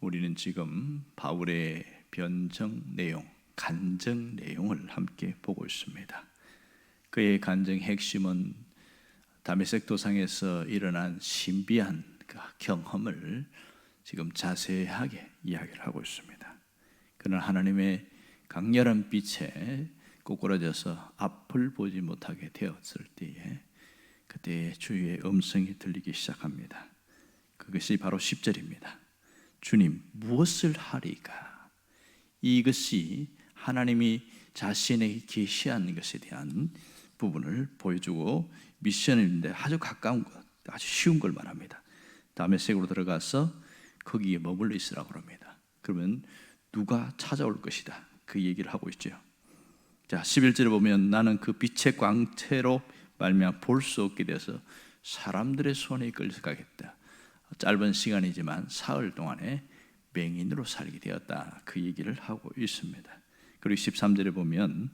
우리는 지금 바울의 변정 내용, 간증 내용을 함께 보고 있습니다. 그의 간증 핵심은 다메섹 도상에서 일어난 신비한 그 경험을 지금 자세하게 이야기를 하고 있습니다. 그는 하나님의 강렬한 빛에 꼬꾸라져서 앞을 보지 못하게 되었을 때에 그때 주의 음성이 들리기 시작합니다. 그것이 바로 10절입니다. 주님, 무엇을 하리까? 이것이 하나님이 자신에게 계시한 것에 대한 부분을 보여주고 미션인데 아주 가까운 것, 아주 쉬운 걸 말합니다. 다메섹으로 들어가서 거기에 머물러 있으라고 합니다. 그러면 누가 찾아올 것이다, 그 얘기를 하고 있죠. 자, 11절에 보면 나는 그 빛의 광채로 말미암아 볼 수 없게 되어서 사람들의 손에 끌려가겠다. 짧은 시간이지만 사흘 동안에 맹인으로 살게 되었다, 그 얘기를 하고 있습니다. 그리고 13절에 보면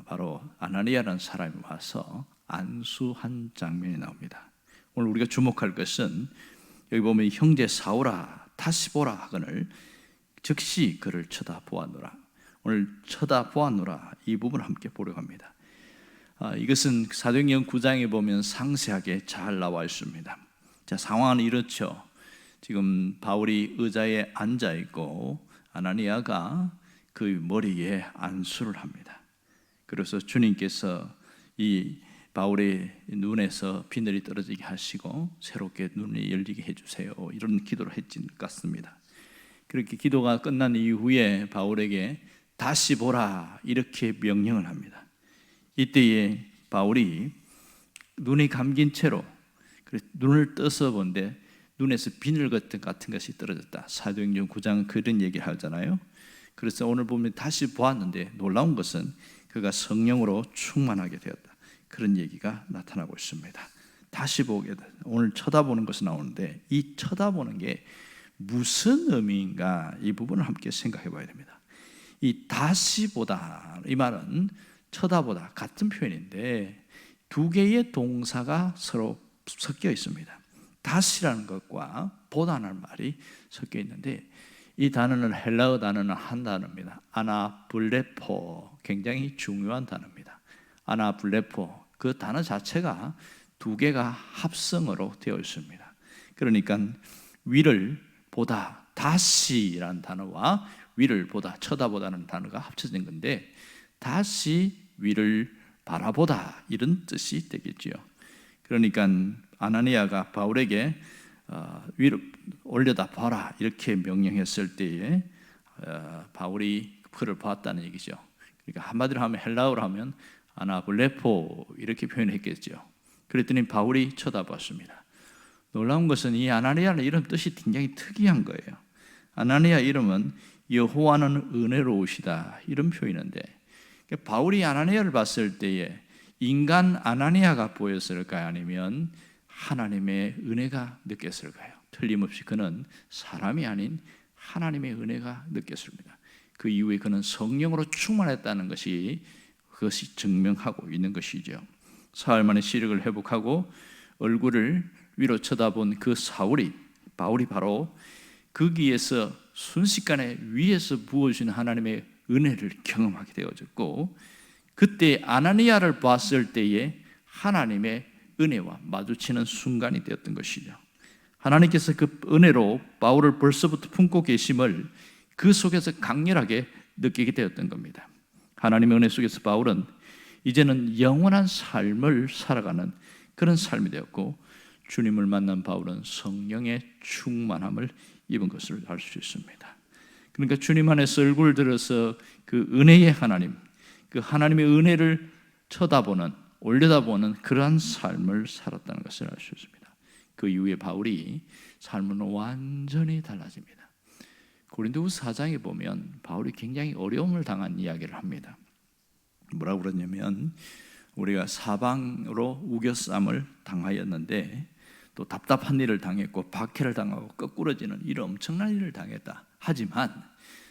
바로 아나니아라는 사람이 와서 안수한 장면이 나옵니다. 오늘 우리가 주목할 것은 여기 보면 형제 사울아 다시 보라 하거늘 즉시 그를 쳐다보았노라. 오늘 쳐다보았노라, 이 부분을 함께 보려고 합니다. 이것은 사도행전 9장에 보면 상세하게 잘 나와 있습니다. 자, 상황은 이렇죠. 지금 바울이 의자에 앉아 있고 아나니아가 그 머리에 안수를 합니다. 그래서 주님께서 이 바울의 눈에서 비늘이 떨어지게 하시고 새롭게 눈이 열리게 해주세요, 이런 기도를 했던 것 같습니다. 그렇게 기도가 끝난 이후에 바울에게 다시 보라, 이렇게 명령을 합니다. 이때에 바울이 눈이 감긴 채로 눈을 떠서 본데 눈에서 비늘 같은 것이 떨어졌다. 사도행전 9장 그런 얘기를 하잖아요. 그래서 오늘 보면 다시 보았는데 놀라운 것은 그가 성령으로 충만하게 되었다, 그런 얘기가 나타나고 있습니다. 다시 보게 돼. 오늘 쳐다보는 것이 나오는데 이 쳐다보는 게 무슨 의미인가, 이 부분을 함께 생각해 봐야 됩니다. 이 다시 보다, 이 말은 쳐다보다 같은 표현인데 두 개의 동사가 서로 섞여 있습니다. 다시라는 것과 보다는 말이 섞여 있는데 이 단어는 헬라어 단어는 한 단어입니다. 아나블레포, 굉장히 중요한 단어입니다. 아나블레포, 그 단어 자체가 두 개가 합성어로 되어 있습니다. 그러니까 위를 보다, 다시라는 단어와 위를 보다, 쳐다보다는 단어가 합쳐진 건데 다시 위를 바라보다, 이런 뜻이 되겠지요. 그러니까 아나니아가 바울에게 위로 올려다 봐라, 이렇게 명령했을 때에 바울이 그를 보았다는 얘기죠. 그러니까 한마디로 하면, 헬라어로 하면 아나블레포, 이렇게 표현했겠죠. 그랬더니 바울이 쳐다봤습니다. 놀라운 것은 이 아나니아는 이런 뜻이 굉장히 특이한 거예요. 아나니아 이름은 여호와는 은혜로우시다, 이런 표현인데 바울이 아나니아를 봤을 때에 인간 아나니아가 보였을까요? 아니면 하나님의 은혜가 느꼈을까요? 틀림없이 그는 사람이 아닌 하나님의 은혜가 느꼈습니다. 그 이후에 그는 성령으로 충만했다는 것이, 그것이 증명하고 있는 것이죠. 사흘 만에 시력을 회복하고 얼굴을 위로 쳐다본 그 바울이 바로 거기에서 순식간에 위에서 부어주신 하나님의 은혜를 경험하게 되어졌고, 그때 아나니아를 봤을 때에 하나님의 은혜와 마주치는 순간이 되었던 것이죠. 하나님께서 그 은혜로 바울을 벌써부터 품고 계심을 그 속에서 강렬하게 느끼게 되었던 겁니다. 하나님의 은혜 속에서 바울은 이제는 영원한 삶을 살아가는 그런 삶이 되었고, 주님을 만난 바울은 성령의 충만함을 입은 것을 알 수 있습니다. 그러니까 주님 안에서 얼굴을 들어서 그 은혜의 하나님, 그 하나님의 은혜를 쳐다보는, 올려다보는 그러한 삶을 살았다는 것을 알 수 있습니다. 그 이후에 바울이 삶은 완전히 달라집니다. 고린도후서 4장에 보면 바울이 굉장히 어려움을 당한 이야기를 합니다. 뭐라고 그러냐면, 우리가 사방으로 우겨쌈을 당하였는데 또 답답한 일을 당했고 박해를 당하고 거꾸러지는 이런 엄청난 일을 당했다. 하지만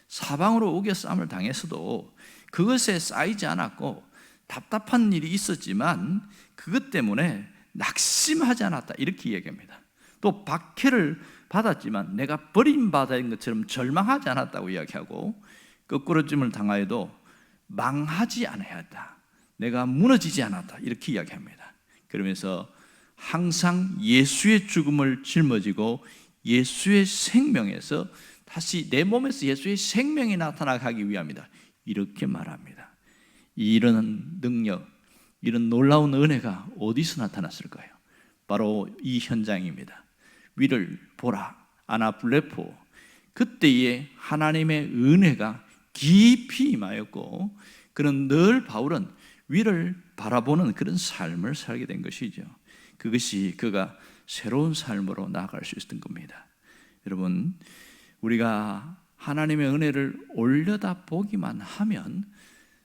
사방으로 우겨쌈을 당했어도 그것에 쌓이지 않았고 답답한 일이 있었지만 그것 때문에 낙심하지 않았다, 이렇게 얘기합니다. 또 박해를 받았지만 내가 버림받은 것처럼 절망하지 않았다고 이야기하고, 거꾸로짐을 당하여도 망하지 않아야 한다, 내가 무너지지 않았다, 이렇게 이야기합니다. 그러면서 항상 예수의 죽음을 짊어지고 예수의 생명에서 다시 내 몸에서 예수의 생명이 나타나기 위함이다, 이렇게 말합니다. 이런 능력, 이런 놀라운 은혜가 어디서 나타났을까요? 바로 이 현장입니다. 위를 보라, 아나블레포. 그때에 하나님의 은혜가 깊이 임하였고, 그는 늘 바울은 위를 바라보는 그런 삶을 살게 된 것이죠. 그것이 그가 새로운 삶으로 나아갈 수 있었던 겁니다. 여러분, 우리가 하나님의 은혜를 올려다보기만 하면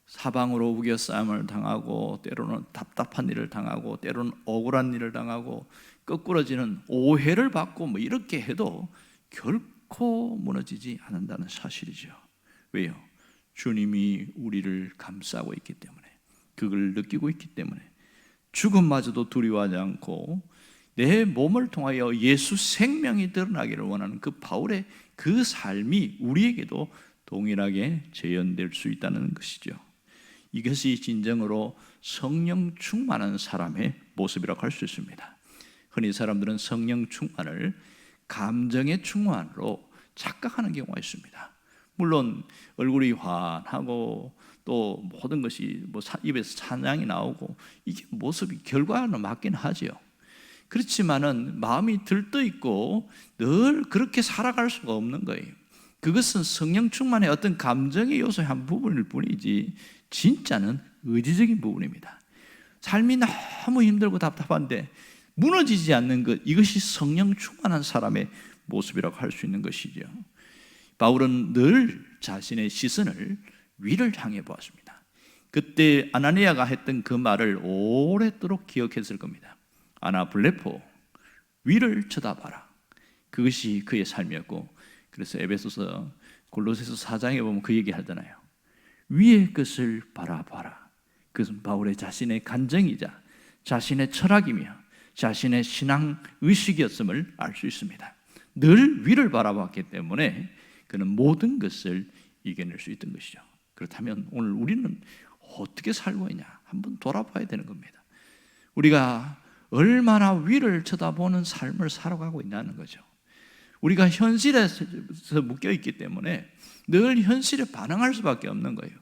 사방으로 우겨싸움을 당하고, 때로는 답답한 일을 당하고, 때로는 억울한 일을 당하고, 거꾸러지는 오해를 받고 이렇게 해도 결코 무너지지 않는다는 사실이죠. 왜요? 주님이 우리를 감싸고 있기 때문에, 그걸 느끼고 있기 때문에 죽음마저도 두려워하지 않고 내 몸을 통하여 예수 생명이 드러나기를 원하는 그 바울의 그 삶이 우리에게도 동일하게 재현될 수 있다는 것이죠. 이것이 진정으로 성령 충만한 사람의 모습이라고 할 수 있습니다. 흔히 사람들은 성령 충만을 감정의 충만으로 착각하는 경우가 있습니다. 물론 얼굴이 환하고 또 모든 것이 입에서 찬양이 나오고 이게 모습이 결과는 맞긴 하죠. 그렇지만은 마음이 들떠 있고 늘 그렇게 살아갈 수가 없는 거예요. 그것은 성령 충만의 어떤 감정의 요소의 한 부분일 뿐이지 진짜는 의지적인 부분입니다. 삶이 너무 힘들고 답답한데 무너지지 않는 것, 이것이 성령 충만한 사람의 모습이라고 할 수 있는 것이죠. 바울은 늘 자신의 시선을 위를 향해 보았습니다. 그때 아나니아가 했던 그 말을 오랫도록 기억했을 겁니다. 아나블레포, 위를 쳐다봐라. 그것이 그의 삶이었고, 그래서 에베소서, 골로새서 4장에 보면 그 얘기 하잖아요. 위의 것을 바라봐라. 그것은 바울의 자신의 간증이자 자신의 철학이며 자신의 신앙 의식이었음을 알 수 있습니다. 늘 위를 바라봤기 때문에 그는 모든 것을 이겨낼 수 있던 것이죠. 그렇다면 오늘 우리는 어떻게 살고 있냐 한번 돌아봐야 되는 겁니다. 우리가 얼마나 위를 쳐다보는 삶을 살아가고 있냐는 거죠. 우리가 현실에서 묶여있기 때문에 늘 현실에 반응할 수밖에 없는 거예요.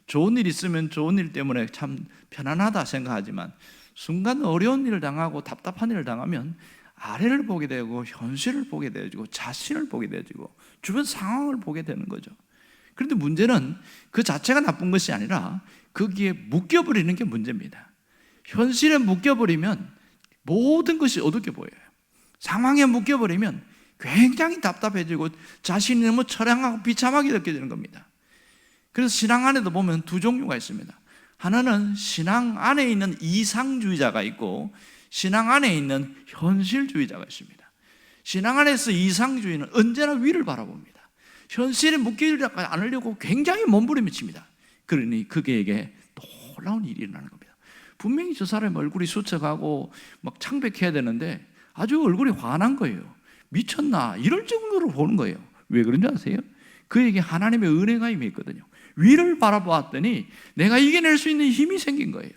좋은 일 있으면 좋은 일 때문에 참 편안하다 생각하지만 순간 어려운 일을 당하고 답답한 일을 당하면 아래를 보게 되고 현실을 보게 되고 자신을 보게 되고 주변 상황을 보게 되는 거죠. 그런데 문제는 그 자체가 나쁜 것이 아니라 거기에 묶여버리는 게 문제입니다. 현실에 묶여버리면 모든 것이 어둡게 보여요. 상황에 묶여버리면 굉장히 답답해지고 자신이 너무 처량하고 비참하게 느껴지는 겁니다. 그래서 신앙 안에도 보면 두 종류가 있습니다. 하나는 신앙 안에 있는 이상주의자가 있고 신앙 안에 있는 현실주의자가 있습니다. 신앙 안에서 이상주의는 언제나 위를 바라봅니다. 현실에 묶이지 않으려고 굉장히 몸부림칩니다. 그러니 그에게 놀라운 일이 일어나는 겁니다. 분명히 저 사람의 얼굴이 수척하고 막 창백해야 되는데 아주 얼굴이 환한 거예요. 미쳤나? 이럴 정도로 보는 거예요. 왜 그런지 아세요? 그에게 하나님의 은혜가 임해 있거든요. 위를 바라보았더니 내가 이겨낼 수 있는 힘이 생긴 거예요.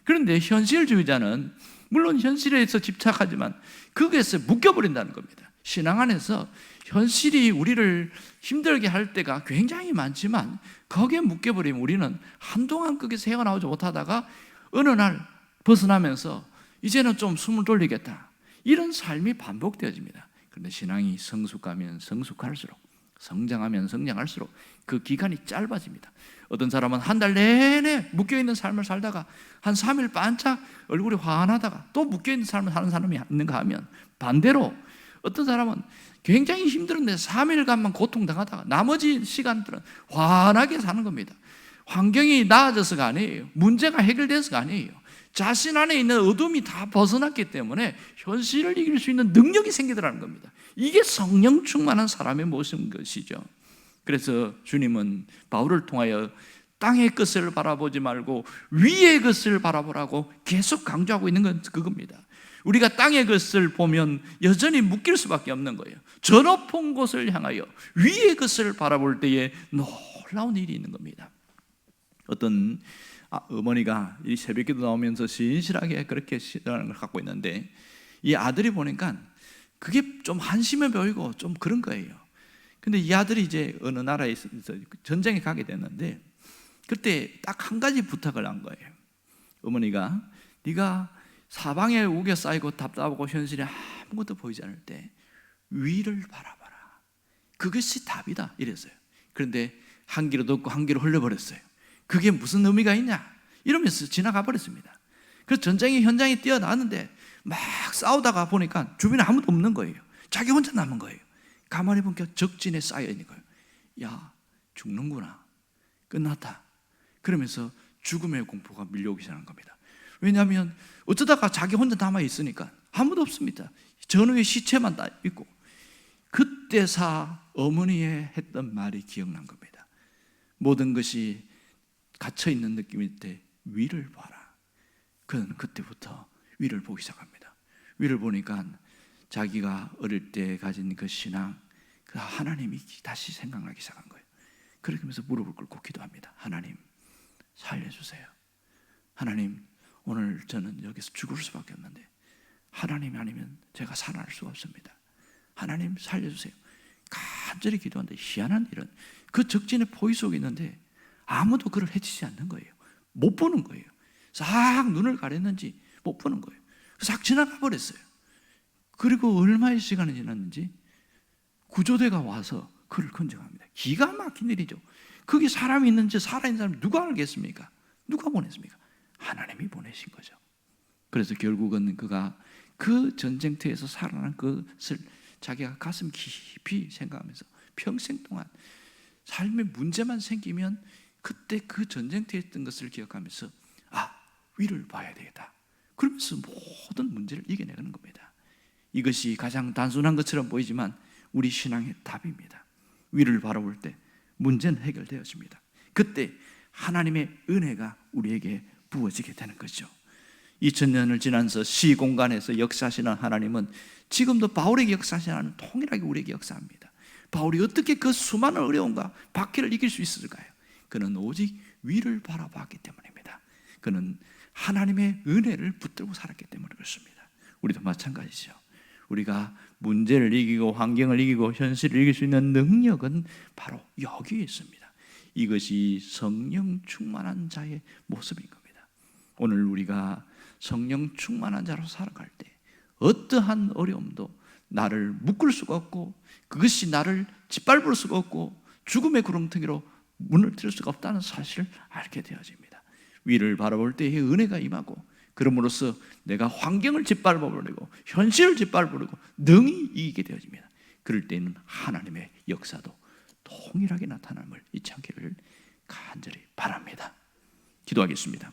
그런데 현실주의자는 물론 현실에서 집착하지만 거기에서 묶여버린다는 겁니다. 신앙 안에서 현실이 우리를 힘들게 할 때가 굉장히 많지만 거기에 묶여버리면 우리는 한동안 거기서 헤어나오지 못하다가 어느 날 벗어나면서 이제는 좀 숨을 돌리겠다, 이런 삶이 반복되어집니다. 그런데 신앙이 성숙하면 성숙할수록, 성장하면 성장할수록 그 기간이 짧아집니다. 어떤 사람은 한 달 내내 묶여있는 삶을 살다가 한 3일 반짝 얼굴이 환하다가 또 묶여있는 삶을 사는 사람이 있는가 하면, 반대로 어떤 사람은 굉장히 힘들은데 3일간만 고통당하다가 나머지 시간들은 환하게 사는 겁니다. 환경이 나아져서가 아니에요. 문제가 해결돼서가 아니에요. 자신 안에 있는 어둠이 다 벗어났기 때문에 현실을 이길 수 있는 능력이 생기더라는 겁니다. 이게 성령 충만한 사람의 모습인 것이죠. 그래서 주님은 바울을 통하여 땅의 것을 바라보지 말고 위의 것을 바라보라고 계속 강조하고 있는 건 그겁니다. 우리가 땅의 것을 보면 여전히 묶일 수밖에 없는 거예요. 저 높은 곳을 향하여 위의 것을 바라볼 때에 놀라운 일이 있는 겁니다. 어떤 어머니가 이 새벽기도 나오면서 신실하게 그렇게 신앙을 걸 갖고 있는데, 이 아들이 보니까 그게 좀 한심해 보이고 좀 그런 거예요. 근데 이 아들이 이제 어느 나라에 전쟁에 가게 됐는데, 그때 딱 한 가지 부탁을 한 거예요. 어머니가, 네가 사방에 우겨 쌓이고 답답하고 현실에 아무것도 보이지 않을 때 위를 바라봐라. 그것이 답이다 이랬어요. 그런데 한 귀로 듣고 한 귀로 흘려버렸어요. 그게 무슨 의미가 있냐 이러면서 지나가 버렸습니다. 그래서 전쟁의 현장에 뛰어나왔는데 막 싸우다가 보니까 주변에 아무도 없는 거예요. 자기 혼자 남은 거예요. 가만히 보니까 적진에 쌓여 있는 거예요. 야, 죽는구나, 끝났다. 그러면서 죽음의 공포가 밀려오기 시작한 겁니다. 왜냐하면 어쩌다가 자기 혼자 남아 있으니까 아무도 없습니다. 전후의 시체만 다 있고. 그때사 어머니의 했던 말이 기억난 겁니다. 모든 것이 갇혀있는 느낌일 때 위를 봐라. 그는 그때부터 위를 보기 시작합니다. 위를 보니까 자기가 어릴 때 가진 그 신앙, 그 하나님이 다시 생각나기 시작한 거예요. 그러면서 무릎을 꿇고 기도합니다. 하나님, 살려주세요. 하나님, 오늘 저는 여기서 죽을 수밖에 없는데 하나님이 아니면 제가 살아날 수가 없습니다. 하나님 살려주세요. 간절히 기도하는데 희한한 일은 그 적진의 포위 속에 있는데 아무도 그를 해치지 않는 거예요. 못 보는 거예요. 싹 눈을 가렸는지 못 보는 거예요. 싹 지나가 버렸어요. 그리고 얼마의 시간이 지났는지 구조대가 와서 그를 건져갑니다. 기가 막힌 일이죠. 거기 사람이 있는지 살아있는 사람이 누가 알겠습니까? 누가 보냈습니까? 하나님이 보내신 거죠. 그래서 결국은 그가 그 전쟁터에서 살아난 것을 자기가 가슴 깊이 생각하면서 평생 동안 삶의 문제만 생기면 그때 그 전쟁터에 있던 것을 기억하면서 위를 봐야 되겠다. 그러면서 모든 문제를 이겨내는 겁니다. 이것이 가장 단순한 것처럼 보이지만 우리 신앙의 답입니다. 위를 바라볼 때 문제는 해결되었습니다. 그때 하나님의 은혜가 우리에게 부어지게 되는 거죠. 2000년을 지나서 시공간에서 역사하시는 하나님은 지금도 바울에게 역사하시는 동일하게 우리에게 역사합니다. 바울이 어떻게 그 수많은 어려움과 박해를 이길 수 있을까요? 그는 오직 위를 바라봤기 때문입니다. 그는 하나님의 은혜를 붙들고 살았기 때문에 그렇습니다. 우리도 마찬가지죠. 우리가 문제를 이기고 환경을 이기고 현실을 이길 수 있는 능력은 바로 여기에 있습니다. 이것이 성령 충만한 자의 모습인 겁니다. 오늘 우리가 성령 충만한 자로 살아갈 때 어떠한 어려움도 나를 묶을 수가 없고 그것이 나를 짓밟을 수가 없고 죽음의 구렁텅이로 무너뜨릴 수가 없다는 사실을 알게 되어집니다. 위를 바라볼 때의 은혜가 임하고 그럼으로써 내가 환경을 짓밟아버리고 현실을 짓밟아버리고 능히 이기게 되어집니다. 그럴 때는 하나님의 역사도 동일하게 나타남을 잊지 않기를 간절히 바랍니다. 기도하겠습니다.